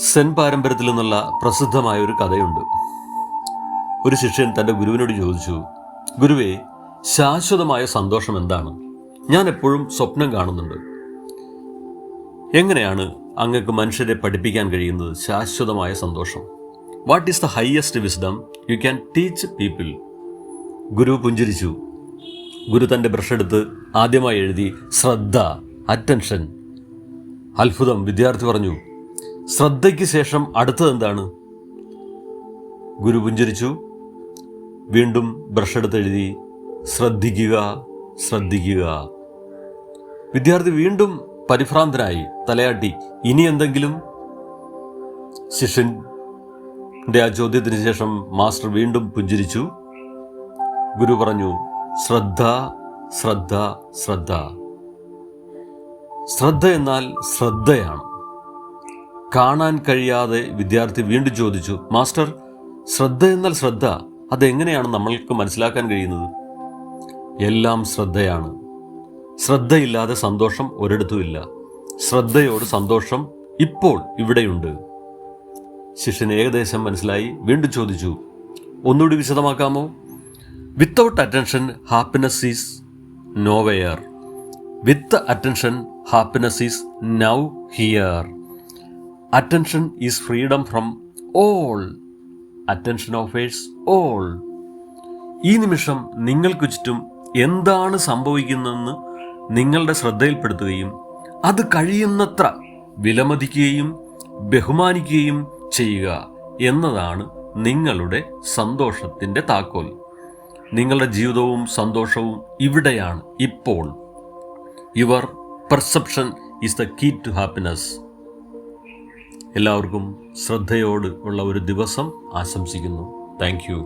സെൻ പാരമ്പര്യത്തിൽ നിന്നുള്ള പ്രസിദ്ധമായ ഒരു കഥയുണ്ട്. ഒരു ശിഷ്യൻ തൻ്റെ ഗുരുവിനോട് ചോദിച്ചു, ഗുരുവേ, ശാശ്വതമായ സന്തോഷം എന്താണ്? ഞാൻ എപ്പോഴും സ്വപ്നം കാണുന്നുണ്ട്. എങ്ങനെയാണ് അങ്ങക്ക് മനുഷ്യരെ പഠിപ്പിക്കാൻ കഴിയുന്നത് ശാശ്വതമായ സന്തോഷം? What is the highest wisdom you can teach people? ഗുരു പുഞ്ചിരിച്ചു. ഗുരു തൻ്റെ ബ്രഷ് എടുത്ത് ആദ്യമായി എഴുതി ശ്രദ്ധ, അറ്റൻഷൻ. അത്ഭുതം. വിദ്യാർത്ഥി പറഞ്ഞു, ശ്രദ്ധയ്ക്ക് ശേഷം അടുത്തത് എന്താണ്? ഗുരു പുഞ്ചിരിച്ചു. വീണ്ടും ബ്രഷ് എടുത്ത് എഴുതി ശ്രദ്ധിക്കുക, ശ്രദ്ധിക്കുക. വിദ്യാർത്ഥി വീണ്ടും പരിഭ്രാന്തനായി തലയാട്ടി. ഇനി എന്തെങ്കിലും? ശിഷ്യൻ്റെ ആ ചോദ്യത്തിന് ശേഷം മാസ്റ്റർ വീണ്ടും പുഞ്ചിരിച്ചു. ഗുരു പറഞ്ഞു, ശ്രദ്ധ, ശ്രദ്ധ, ശ്രദ്ധ. ശ്രദ്ധ എന്നാൽ ശ്രദ്ധയാണ്. കാണാൻ കഴിയാതെ വിദ്യാർത്ഥി വീണ്ടും ചോദിച്ചു, മാസ്റ്റർ, ശ്രദ്ധ എന്നാൽ ശ്രദ്ധ, അതെങ്ങനെയാണ് നമ്മൾക്ക് മനസ്സിലാക്കാൻ കഴിയുന്നത്? എല്ലാം ശ്രദ്ധയാണ്. ശ്രദ്ധയില്ലാതെ സന്തോഷം ഒരിടത്തുമില്ല. ശ്രദ്ധയോട് സന്തോഷം ഇപ്പോൾ ഇവിടെയുണ്ട്. ശിഷ്യന് ഏകദേശം മനസ്സിലായി. വീണ്ടും ചോദിച്ചു, ഒന്നുകൂടി വിശദമാക്കാമോ? Without attention happiness is nowhere. With attention happiness is now here. Attention is freedom from all. Attention offers all. ഈ നിമിഷം നിങ്ങൾക്ക് ചുറ്റും എന്താണ് സംഭവിക്കുന്നതെന്ന് നിങ്ങളുടെ ശ്രദ്ധയിൽപ്പെടുത്തുകയും അത് കഴിയുന്നത്ര വിലമതിക്കുകയും ബഹുമാനിക്കുകയും ചെയ്യുക എന്നതാണ് നിങ്ങളുടെ സന്തോഷത്തിൻ്റെ താക്കോൽ. നിങ്ങളുടെ ജീവിതവും സന്തോഷവും ഇവിടെയാണ്, ഇപ്പോൾ. Your perception is the key to happiness. എല്ലാവർക്കും ശ്രദ്ധയോട് ഉള്ള ഒരു ദിവസം ആശംസിക്കുന്നു. Thank U.